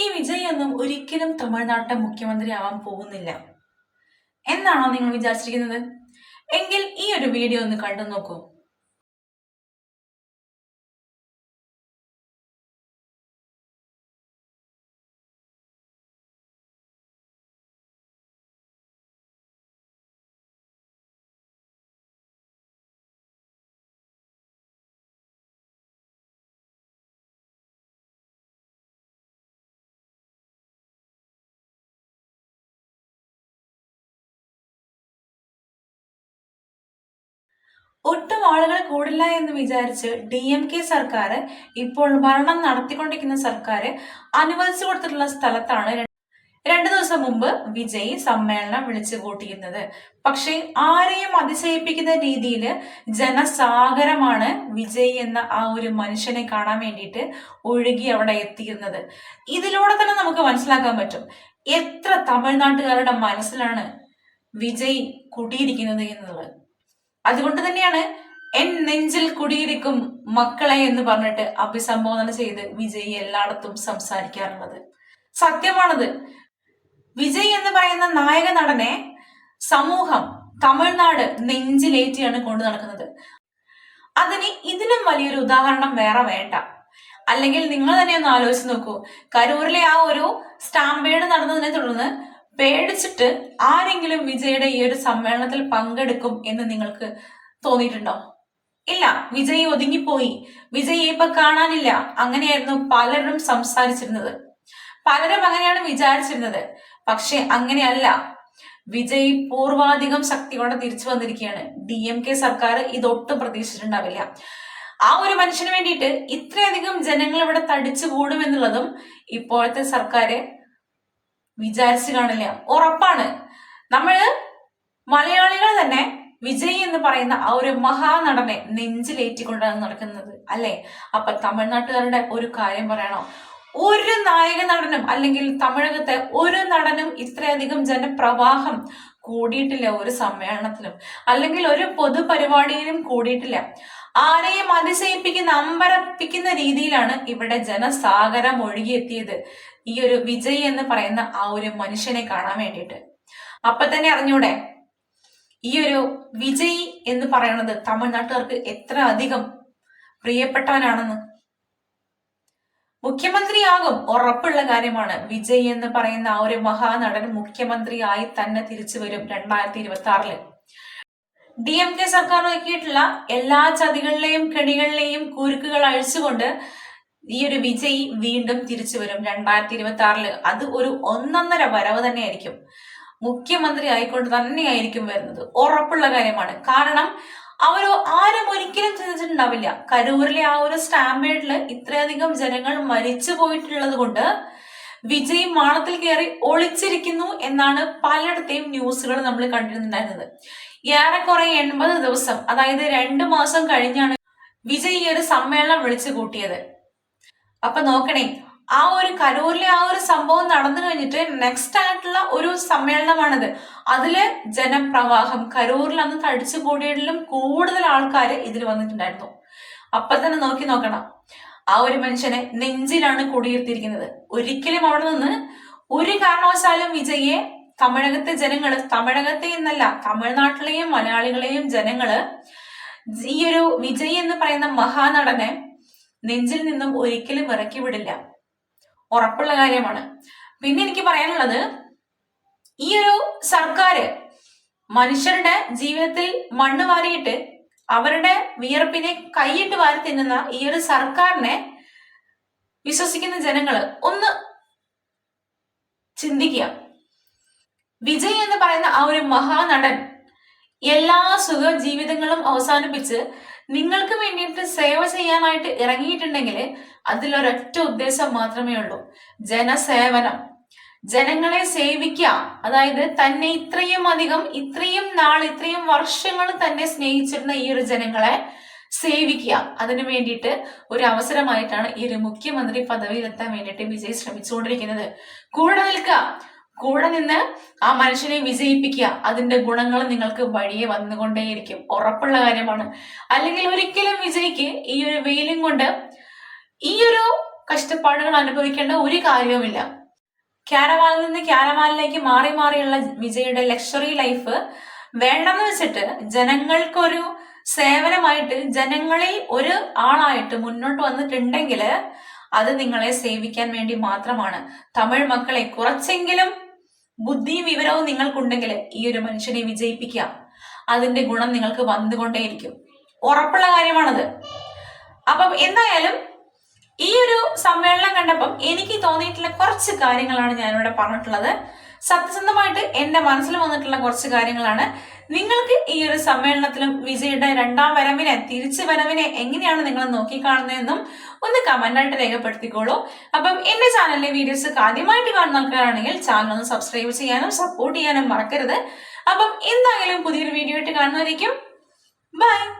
ഈ വിജയ് ഒന്നും ഒരിക്കലും തമിഴ്നാട്ടെ മുഖ്യമന്ത്രി ആവാൻ പോകുന്നില്ല എന്നാണോ നിങ്ങൾ വിചാരിച്ചിരിക്കുന്നത്? എങ്കിൽ ഈ ഒരു വീഡിയോ ഒന്ന് കണ്ടു നോക്കൂ. ഒട്ടും ആളുകൾ കൂടില്ല എന്ന് വിചാരിച്ച് DMK സർക്കാർ, ഇപ്പോൾ ഭരണം നടത്തിക്കൊണ്ടിരിക്കുന്ന സർക്കാർ അനുവദിച്ചു കൊടുത്തിട്ടുള്ള സ്ഥലത്താണ് 2 ദിവസം മുമ്പ് വിജയ് സമ്മേളനം വിളിച്ചു കൂട്ടിയിരുന്നത്. പക്ഷെ ആരെയും അതിശയിപ്പിക്കുന്ന രീതിയിൽ ജനസാഗരമാണ് വിജയ് എന്ന ആ ഒരു മനുഷ്യനെ കാണാൻ വേണ്ടിയിട്ട് ഒഴുകി അവിടെ എത്തിയിരുന്നത്. ഇതിലൂടെ തന്നെ നമുക്ക് മനസ്സിലാക്കാൻ പറ്റും എത്ര തമിഴ്നാട്ടുകാരുടെ മനസ്സിലാണ് വിജയ് കുടിയിരിക്കുന്നത് എന്നുള്ളത്. അതുകൊണ്ട് തന്നെയാണ് എൻ നെഞ്ചിൽ കുടിയിരിക്കും മക്കളെ എന്ന് പറഞ്ഞിട്ട് അഭിസംബോധന ചെയ്ത് വിജയ് എല്ലായിടത്തും സംസാരിക്കാറുള്ളത്. സത്യമാണത്. വിജയ് എന്ന് പറയുന്ന നായക നടനെ സമൂഹം, തമിഴ്നാട് നെഞ്ചിലേറ്റിയാണ് കൊണ്ടു നടക്കുന്നത്. അതിന് ഇതിലും വലിയൊരു ഉദാഹരണം വേറെ വേണ്ട. അല്ലെങ്കിൽ നിങ്ങൾ തന്നെ ഒന്ന് ആലോചിച്ച് നോക്കൂ. കരൂരിലെ ആ ഒരു സ്റ്റാമ്പേഡ് നടന്നതിനെ തുടർന്ന് പേടിച്ചിട്ട് ആരെങ്കിലും വിജയുടെ ഈ ഒരു സമ്മേളനത്തിൽ പങ്കെടുക്കും എന്ന് നിങ്ങൾക്ക് തോന്നിയിട്ടുണ്ടോ? ഇല്ല. വിജയ് ഒതുങ്ങിപ്പോയി, വിജയ് ഇപ്പൊ കാണാനില്ല, അങ്ങനെയായിരുന്നു പലരും സംസാരിച്ചിരുന്നത്. പലരും അങ്ങനെയാണ് വിചാരിച്ചിരുന്നത്. പക്ഷെ അങ്ങനെയല്ല. വിജയ് പൂർവാധികം ശക്തിയോടെ തിരിച്ചു വന്നിരിക്കുകയാണ്. DMK സർക്കാർ ഇതൊട്ടും പ്രതീക്ഷിച്ചിട്ടുണ്ടാവില്ല. ആ ഒരു മനുഷ്യന് വേണ്ടിയിട്ട് ഇത്രയധികം ജനങ്ങൾ ഇവിടെ തടിച്ചു കൂടുമെന്നുള്ളതും ഇപ്പോഴത്തെ സർക്കാര് വിചാരിച്ചു കാണില്ല. ഉറപ്പാണ്. നമ്മള് മലയാളികൾ തന്നെ വിജയ് എന്ന് പറയുന്ന ആ ഒരു മഹാനടനെ നെഞ്ചിലേറ്റിക്കൊണ്ടാണ് നടക്കുന്നത് അല്ലെ? അപ്പൊ തമിഴ്നാട്ടുകാരുടെ ഒരു കാര്യം പറയണോ? ഒരു നായക നടനും അല്ലെങ്കിൽ തമിഴകത്തെ ഒരു നടനും ഇത്രയധികം ജനപ്രവാഹം കൂടിയിട്ടില്ല ഒരു സമ്മേളനത്തിലും, അല്ലെങ്കിൽ ഒരു പൊതുപരിപാടിയിലും കൂടിയിട്ടില്ല. ആരെയും അതിശയിപ്പിക്കുന്ന, അമ്പരപ്പിക്കുന്ന രീതിയിലാണ് ഇവിടെ ജനസാഗരം ഒഴുകിയെത്തിയത് ഈ ഒരു വിജയ് എന്ന് പറയുന്ന ആ ഒരു മനുഷ്യനെ കാണാൻ വേണ്ടിയിട്ട്. അപ്പൊ തന്നെ അറിഞ്ഞൂടെ ഈ ഒരു വിജയ് എന്ന് പറയുന്നത് തമിഴ്നാട്ടുകാർക്ക് എത്ര അധികം പ്രിയപ്പെട്ടവനാണെന്ന്. മുഖ്യമന്ത്രിയാകും, ഉറപ്പുള്ള കാര്യമാണ്. വിജയ് എന്ന് പറയുന്ന ആ ഒരു മഹാനടൻ മുഖ്യമന്ത്രിയായി തന്നെ തിരിച്ചു വരും 2026. DMK സർക്കാർ നോക്കിയിട്ടുള്ള എല്ലാ ചതികളിലെയും കെണികളിലെയും കുരുക്കുകൾ അഴിച്ചുകൊണ്ട് ഈ ഒരു വിജയ് വീണ്ടും തിരിച്ചു വരും 2026. അത് ഒരു ഒന്നൊന്നര വരവ് തന്നെയായിരിക്കും. മുഖ്യമന്ത്രി ആയിക്കൊണ്ട് തന്നെയായിരിക്കും വരുന്നത്, ഉറപ്പുള്ള കാര്യമാണ്. കാരണം ആരും ഒരിക്കലും ചിന്തിച്ചിട്ടുണ്ടാവില്ല കരൂരിലെ ആ ഒരു സ്റ്റാമ്പേഡില് ഇത്രയധികം ജനങ്ങൾ മരിച്ചു പോയിട്ടുള്ളത് കൊണ്ട് വിജയ് മാളത്തിൽ കയറി ഒളിച്ചിരിക്കുന്നു എന്നാണ് പലയിടത്തെയും ന്യൂസുകൾ നമ്മൾ കണ്ടിരുന്നുണ്ടായിരുന്നത്. ഏറെക്കുറെ 80 ദിവസം, അതായത് 2 മാസം കഴിഞ്ഞാണ് വിജയ് ഈ ഒരു സമ്മേളനം വിളിച്ചു കൂട്ടിയത്. അപ്പൊ നോക്കണേ, ആ ഒരു കരൂരിലെ ആ ഒരു സംഭവം നടന്നു കഴിഞ്ഞിട്ട് നെക്സ്റ്റ് ആയിട്ടുള്ള ഒരു സമ്മേളനമാണിത്. അതില് ജനപ്രവാഹം, കരൂരിൽ അന്ന് തടിച്ചു കൂടിയതിലും കൂടുതൽ ആൾക്കാർ ഇതിൽ വന്നിട്ടുണ്ടായിരുന്നു. അപ്പൊ തന്നെ നോക്കണം, ആ ഒരു മനുഷ്യനെ നെഞ്ചിലാണ് കുടിയിരുത്തിയിരിക്കുന്നത്. ഒരിക്കലും അവിടെ നിന്ന് ഒരു കാരണവശാലും വിജയെ തമിഴകത്തെ ജനങ്ങള്, തമിഴകത്തെ എന്നല്ല തമിഴ്നാട്ടിലെയും മലയാളികളെയും ജനങ്ങള് ഈ ഒരു വിജയ് എന്ന് പറയുന്ന മഹാനടനെ നെഞ്ചിൽ നിന്നും ഒരിക്കലും ഇറക്കി വിടില്ല, ഉറപ്പുള്ള കാര്യമാണ്. പിന്നെ എനിക്ക് പറയാനുള്ളത്, ഈ ഒരു സർക്കാര് മനുഷ്യരുടെ ജീവിതത്തിൽ മണ്ണ് വാരിയിട്ട് അവരുടെ വിയർപ്പിനെ കൈയിട്ട് വാരി തിന്നുന്ന ഈ ഒരു സർക്കാരിനെ വിശ്വസിക്കുന്ന ജനങ്ങള് ഒന്ന് ചിന്തിക്കുക. വിജയ് എന്ന് പറയുന്ന ആ ഒരു മഹാനടൻ എല്ലാ സുഖ ജീവിതങ്ങളും അവസാനിപ്പിച്ച് നിങ്ങൾക്ക് വേണ്ടിയിട്ട് സേവ ചെയ്യാനായിട്ട് ഇറങ്ങിയിട്ടുണ്ടെങ്കിൽ അതിലൊരൊറ്റ ഉദ്ദേശം മാത്രമേ ഉള്ളൂ: ജനസേവനം, ജനങ്ങളെ സേവിക്കുക. അതായത് തന്നെ ഇത്രയും അധികം, ഇത്രയും നാൾ, ഇത്രയും വർഷങ്ങൾ തന്നെ സ്നേഹിച്ചിരുന്ന ഈ ഒരു ജനങ്ങളെ സേവിക്കുക. അതിനു വേണ്ടിയിട്ട് ഒരു അവസരമായിട്ടാണ് ഈ ഒരു മുഖ്യമന്ത്രി പദവിയിലെത്താൻ വേണ്ടിയിട്ട് വിജയ് ശ്രമിച്ചുകൊണ്ടിരിക്കുന്നത്. കൂടെ നിൽക്കുക, കൂടെ നിന്ന് ആ മനുഷ്യനെ വിജയിപ്പിക്കുക. അതിന്റെ ഗുണങ്ങൾ നിങ്ങൾക്ക് വഴിയെ വന്നുകൊണ്ടേയിരിക്കും, ഉറപ്പുള്ള കാര്യമാണ്. അല്ലെങ്കിൽ ഒരിക്കലും വിജയ്ക്ക് ഈ ഒരു വെയിലും കൊണ്ട് ഈ ഒരു കഷ്ടപ്പാടുകൾ അനുഭവിക്കേണ്ട ഒരു കാര്യവുമില്ല. ക്യാരവാനിൽ നിന്ന് ക്യാരവാനിലേക്ക് മാറി മാറിയുള്ള വിജയുടെ ലക്ഷറി ലൈഫ് വേണ്ടെന്ന് വെച്ചിട്ട് ജനങ്ങൾക്കൊരു സേവനമായിട്ട് ജനങ്ങളിൽ ഒരു ആളായിട്ട് മുന്നോട്ട് വന്നിട്ടുണ്ടെങ്കിൽ അത് നിങ്ങളെ സേവിക്കാൻ വേണ്ടി മാത്രമാണ്. തമിഴ് മക്കളെ, കുറച്ചെങ്കിലും ബുദ്ധിയും വിവരവും നിങ്ങൾക്കുണ്ടെങ്കിൽ ഈ ഒരു മനുഷ്യനെ വിജയിപ്പിക്കുക. അതിന്റെ ഗുണം നിങ്ങൾക്ക് വന്നുകൊണ്ടേയിരിക്കും. ഉറപ്പുള്ള കാര്യമാണത്. അപ്പം എന്തായാലും ഈ ഒരു സമ്മേളനം കണ്ടപ്പം എനിക്ക് തോന്നിയിട്ടുള്ള കുറച്ച് കാര്യങ്ങളാണ് ഞാനിവിടെ പറഞ്ഞിട്ടുള്ളത്. സത്യസന്ധമായിട്ട് എന്റെ മനസ്സിൽ വന്നിട്ടുള്ള കുറച്ച് കാര്യങ്ങളാണ്. നിങ്ങൾക്ക് ഈ ഒരു സമ്മേളനത്തിലും വിജയുടെ രണ്ടാം വരവിനെ, തിരിച്ചു വരവിനെ എങ്ങനെയാണ് നിങ്ങൾ നോക്കിക്കാണുന്നതെന്നും ഒന്ന് കമന്റായിട്ട് രേഖപ്പെടുത്തിക്കോളൂ. അപ്പം എന്റെ ചാനലിലെ വീഡിയോസ് ആദ്യമായിട്ട് കാണുന്ന ആൾക്കാരാണെങ്കിൽ ചാനൽ ഒന്ന് സബ്സ്ക്രൈബ് ചെയ്യാനും സപ്പോർട്ട് ചെയ്യാനും മറക്കരുത്. അപ്പം എന്തായാലും പുതിയൊരു വീഡിയോ ആയിട്ട് കാണുന്നതായിരിക്കും. ബൈ.